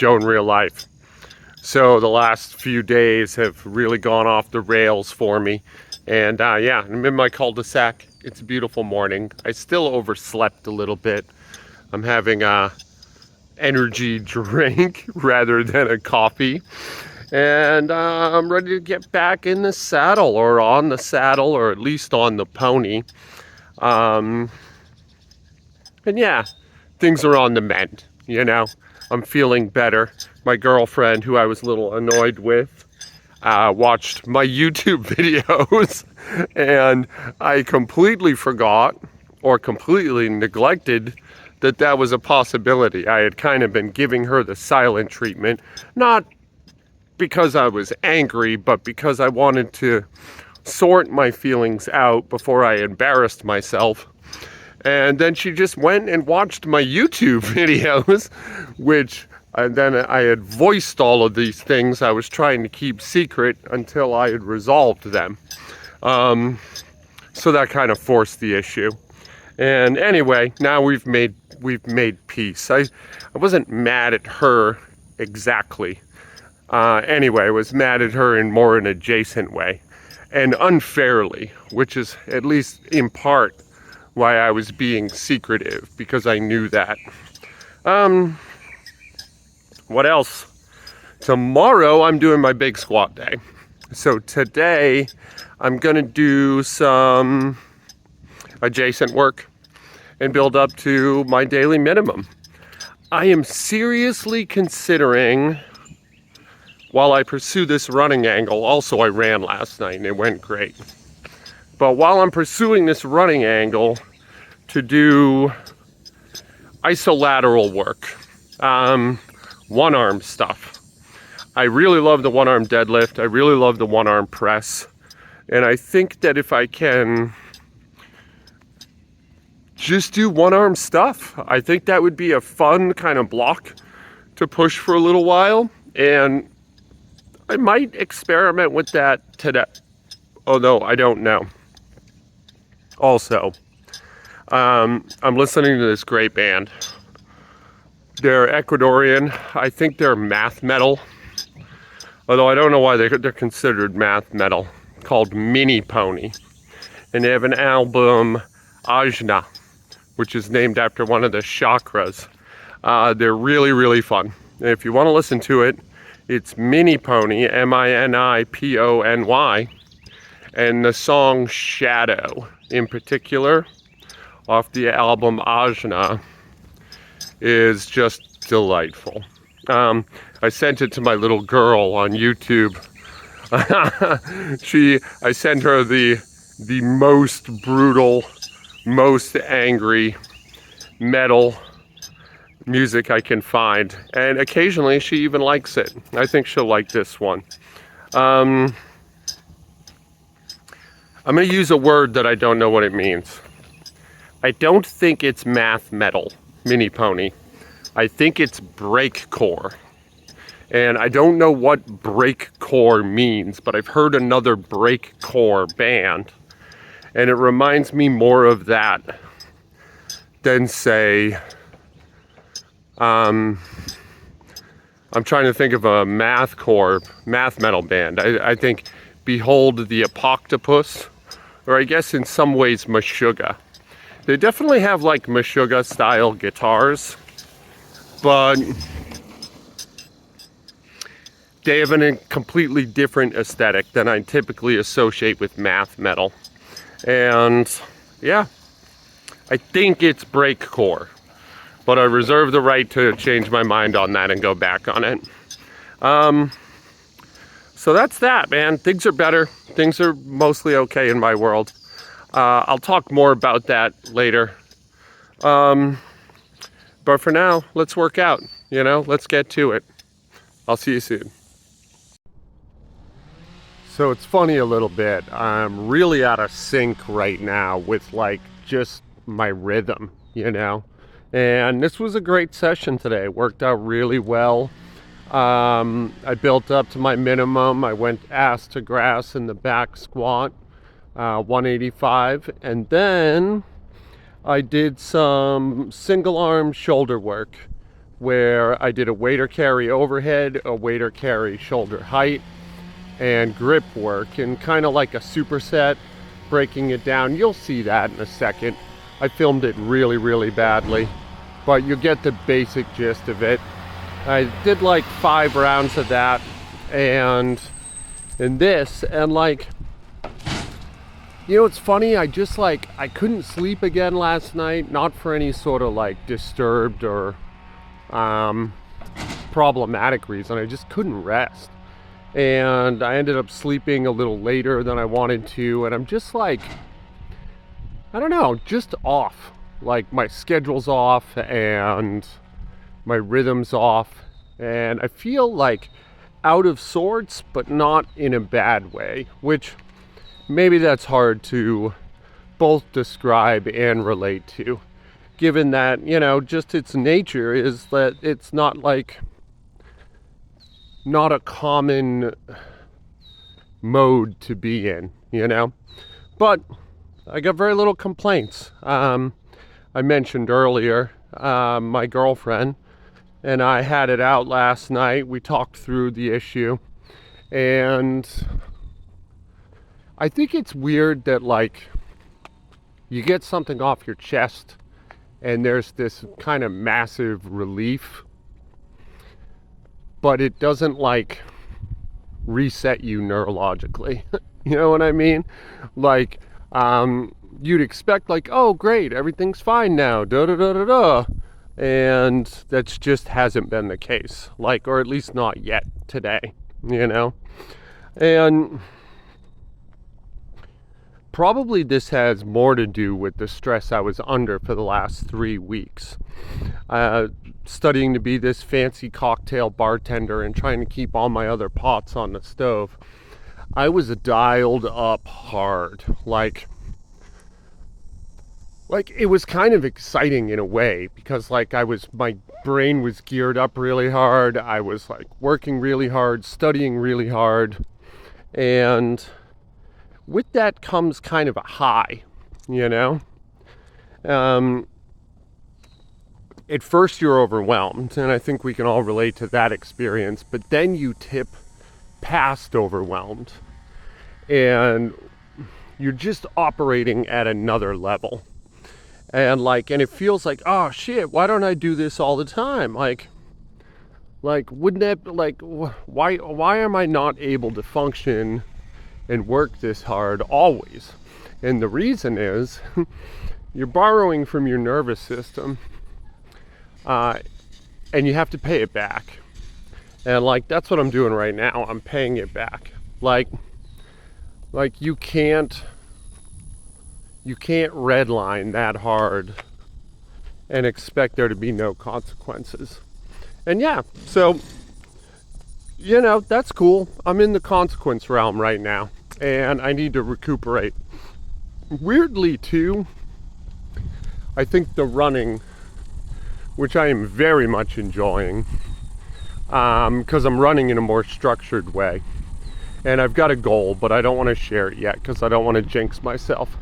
Joe in real life. So the last few days have really gone off the rails for me. And yeah, I'm in my cul-de-sac. It's a beautiful morning. I still overslept a little bit. I'm having a energy drink rather than a coffee. And I'm ready to get back in the saddle, or on the saddle, or at least on the pony. And yeah, things are on the mend, you know. I'm feeling better. My girlfriend, who I was a little annoyed with, watched my YouTube videos, and I completely forgot or completely neglected that that was a possibility. I had kind of been giving her the silent treatment, not because I was angry, but because I wanted to sort my feelings out before I embarrassed myself. And then she just went and watched my YouTube videos, which then I had voiced all of these things I was trying to keep secret until I had resolved them. So that kind of forced the issue. And anyway, now we've made peace. I wasn't mad at her exactly. Anyway, I was mad at her in more an adjacent way, and unfairly, which is at least in part why I was being secretive, because I knew that. What else? Tomorrow I'm doing my big squat day. So today I'm gonna do some adjacent work and build up to my daily minimum. I am seriously considering, while I pursue this running angle, also I ran last night and it went great. But while I'm pursuing this running angle, to do isolateral work, one arm stuff. I really love the one arm deadlift. I really love the one arm press. And I think that if I can just do one arm stuff, I think that would be a fun kind of block to push for a little while. And I might experiment with that today. Although I don't know. Also, I'm listening to this great band. They're Ecuadorian. I think they're math metal. Although I don't know why they're considered math metal. Called Minipony. And they have an album, Ajna, which is named after one of the chakras. They're really, really fun. And if you want to listen to it, it's Minipony, Minipony. And the song Shadow, in particular, off the album Ajna, is just delightful. I sent it to my little girl on YouTube. I sent her the most brutal, most angry metal music I can find, and occasionally she even likes it. I think she'll like this one. I'm going to use a word that I don't know what it means. I don't think it's math metal, Minipony. I think it's breakcore. And I don't know what breakcore means, but I've heard another breakcore band, and it reminds me more of that than, say, I'm trying to think of a math metal band. I think Behold the Apoctopus, or I guess in some ways Meshuggah. They definitely have like Meshuggah style guitars, but they have a completely different aesthetic than I typically associate with math metal. And yeah, I think it's breakcore, but I reserve the right to change my mind on that and go back on it. So that's that, man. Things are better. Things are mostly okay in my world. I'll talk more about that later. But for now, let's work out. You know, let's get to it. I'll see you soon. So it's funny a little bit. I'm really out of sync right now with like just my rhythm, you know. And this was a great session today. It worked out really well. I built up to my minimum. I went ass to grass in the back squat, 185, and then I did some single arm shoulder work where I did a waiter carry overhead, a waiter carry shoulder height, and grip work, and kind of like a superset, breaking it down. You'll see that in a second. I filmed it really, really badly, but you get the basic gist of it. I did like 5 rounds of that, and this, and like, you know, it's funny, I couldn't sleep again last night, not for any sort of like disturbed or problematic reason. I just couldn't rest, and I ended up sleeping a little later than I wanted to, and I'm just like, I don't know, just off. Like, my schedule's off and my rhythm's off, and I feel like out of sorts, but not in a bad way, which maybe that's hard to both describe and relate to, given that, you know, just its nature is that it's not a common mode to be in, you know. But I got very little complaints. I mentioned earlier, my girlfriend and I had it out last night. We talked through the issue, and I think it's weird that, like, you get something off your chest and there's this kind of massive relief, but it doesn't like reset you neurologically. You know what I mean? Like, you'd expect, like, oh great, everything's fine now, da da da da da, and that's just hasn't been the case, like, or at least not yet today, you know. And probably this has more to do with the stress I was under for the last 3 weeks. Studying to be this fancy cocktail bartender and trying to keep all my other pots on the stove. I was dialed up hard. Like it was kind of exciting in a way, because like my brain was geared up really hard. I was like working really hard, studying really hard, and with that comes kind of a high, you know. At first you're overwhelmed, and I think we can all relate to that experience, but then you tip past overwhelmed, and you're just operating at another level. And it feels like, oh shit, why don't I do this all the time? Like wouldn't that, like, why am I not able to function and work this hard always? And the reason is you're borrowing from your nervous system, and you have to pay it back. And like, that's what I'm doing right now. I'm paying it back. Like you can't redline that hard and expect there to be no consequences. And yeah, so, you know, that's cool. I'm in the consequence realm right now, and I need to recuperate. Weirdly too, I think the running, which I am very much enjoying, because I'm running in a more structured way, and I've got a goal, but I don't want to share it yet because I don't want to jinx myself.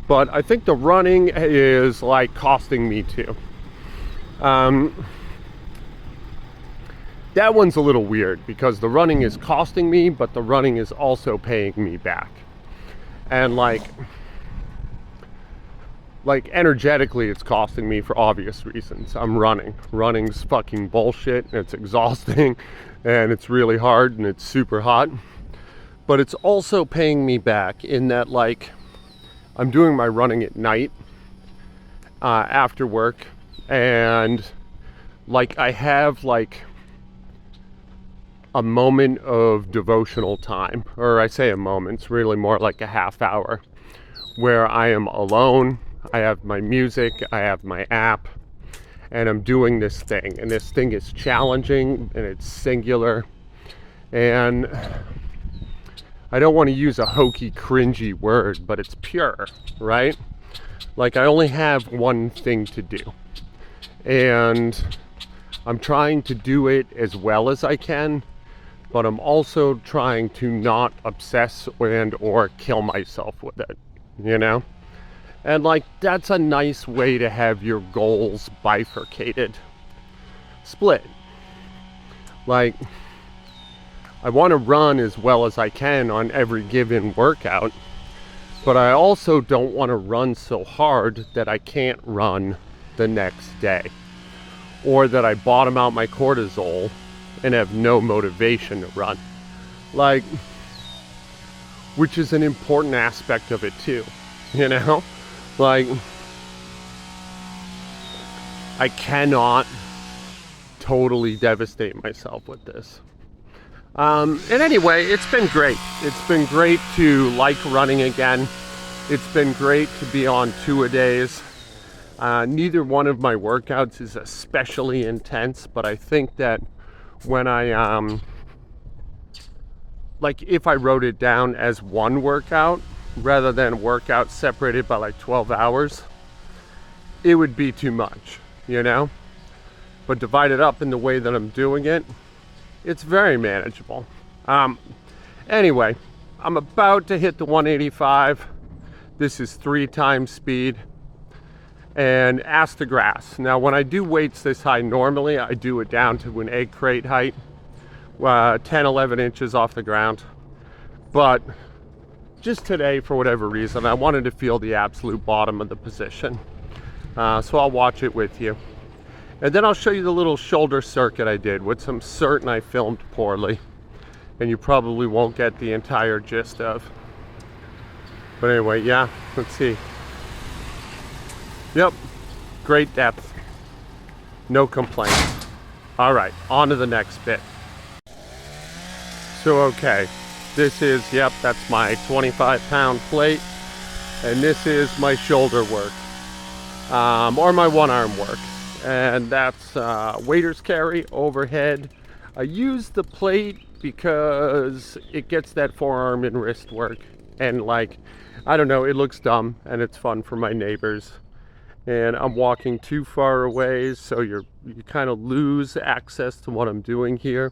But I think the running is like costing me too. That one's a little weird, because the running is costing me, but the running is also paying me back. And like energetically, it's costing me for obvious reasons. I'm running. Running's fucking bullshit, and it's exhausting, and it's really hard, and it's super hot. But it's also paying me back in that, like, I'm doing my running at night, after work, and like I have like a moment of devotional time, or I say a moment, it's really more like a half hour, where I am alone. I have my music, I have my app, and I'm doing this thing, and this thing is challenging, and it's singular, and I don't want to use a hokey, cringy word, but it's pure, right? Like, I only have one thing to do, and I'm trying to do it as well as I can, but I'm also trying to not obsess and or kill myself with it, you know? And like, that's a nice way to have your goals bifurcated. split. Like, I want to run as well as I can on every given workout, but I also don't want to run so hard that I can't run the next day, or that I bottom out my cortisol and have no motivation to run. Like, which is an important aspect of it too, you know? Like, I cannot totally devastate myself with this. And anyway, it's been great. It's been great to like running again. It's been great to be on 2-a-days. Neither one of my workouts is especially intense, but I think that when I, like if I wrote it down as one workout, rather than workouts separated by like 12 hours, it would be too much, you know? But divided up in the way that I'm doing it, it's very manageable. Anyway, I'm about to hit the 185. This is 3 times speed and ass to grass. Now, when I do weights this high, normally I do it down to an egg crate height, 10, 11 inches off the ground. But just today, for whatever reason, I wanted to feel the absolute bottom of the position. So I'll watch it with you. And then I'll show you the little shoulder circuit I did, which I'm certain I filmed poorly, and you probably won't get the entire gist of. But anyway, yeah, let's see. Yep, great depth. No complaints. All right, on to the next bit. So, okay, this is, yep, that's my 25-pound plate, and this is my shoulder work, or my one-arm work. And that's waiter's carry overhead. I use the plate because it gets that forearm and wrist work, and like, I don't know, it looks dumb and it's fun for my neighbors. And I'm walking too far away, so you kind of lose access to what I'm doing here.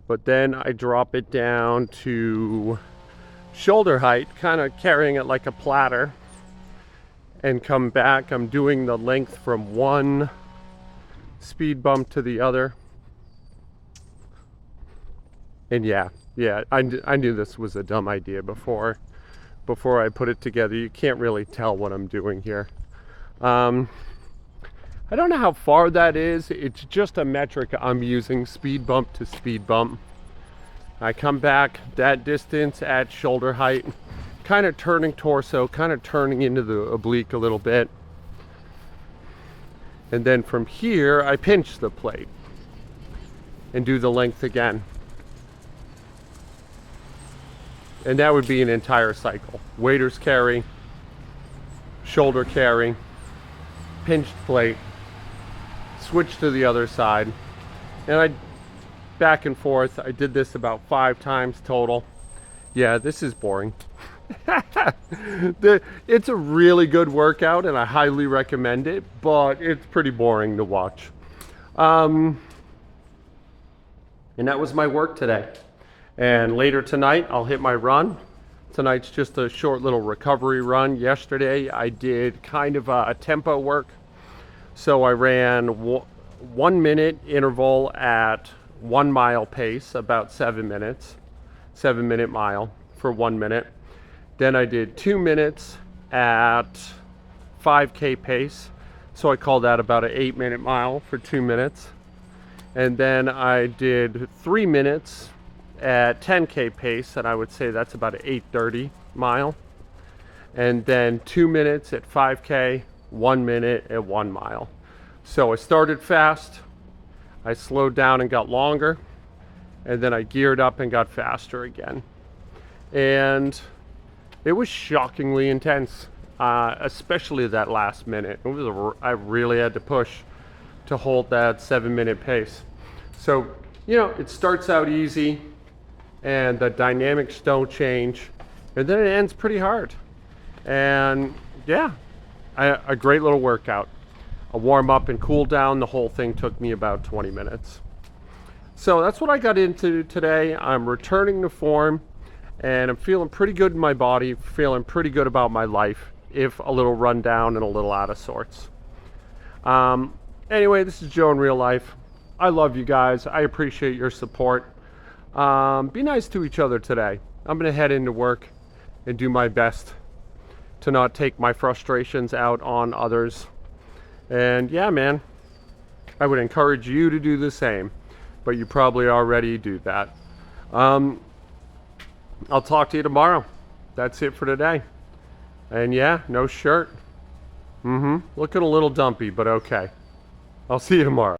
But then I drop it down to shoulder height, kind of carrying it like a platter, and come back. I'm doing the length from one speed bump to the other. And yeah, I knew this was a dumb idea before I put it together. You can't really tell what I'm doing here. I don't know how far that is. It's just a metric I'm using, speed bump to speed bump. I come back that distance at shoulder height, kind of turning torso, kind of turning into the oblique a little bit. And then from here, I pinch the plate and do the length again. And that would be an entire cycle. Waiter's carry, shoulder carry, pinched plate, switch to the other side. And I back and forth. I did this about 5 times total. Yeah, this is boring. It's a really good workout and I highly recommend it, but it's pretty boring to watch. And that was my work today. And later tonight I'll hit my run. Tonight's just a short little recovery run. Yesterday I did kind of a tempo work. So I ran 1 minute interval at 1 mile pace, about 7 minutes, 7-minute mile for 1 minute. Then I did 2 minutes at 5K pace. So I call that about an 8-minute mile for 2 minutes. And then I did 3 minutes at 10K pace, and I would say that's about an 8:30 mile. And then 2 minutes at 5K, 1 minute at 1 mile. So I started fast, I slowed down and got longer, and then I geared up and got faster again. And it was shockingly intense, especially that last minute. I really had to push to hold that 7-minute pace. So, you know, it starts out easy and the dynamics don't change, and then it ends pretty hard. And yeah, a great little workout. A warm up and cool down, the whole thing took me about 20 minutes. So that's what I got into today. I'm returning to form and I'm feeling pretty good in my body, feeling pretty good about my life, if a little run down and a little out of sorts. Anyway, this is Joe in real life. I love you guys. I appreciate your support. Be nice to each other today. I'm going to head into work and do my best to not take my frustrations out on others. And yeah, man, I would encourage you to do the same, but you probably already do that. I'll talk to you tomorrow. That's it for today. And yeah, no shirt. Looking a little dumpy, but okay. I'll see you tomorrow.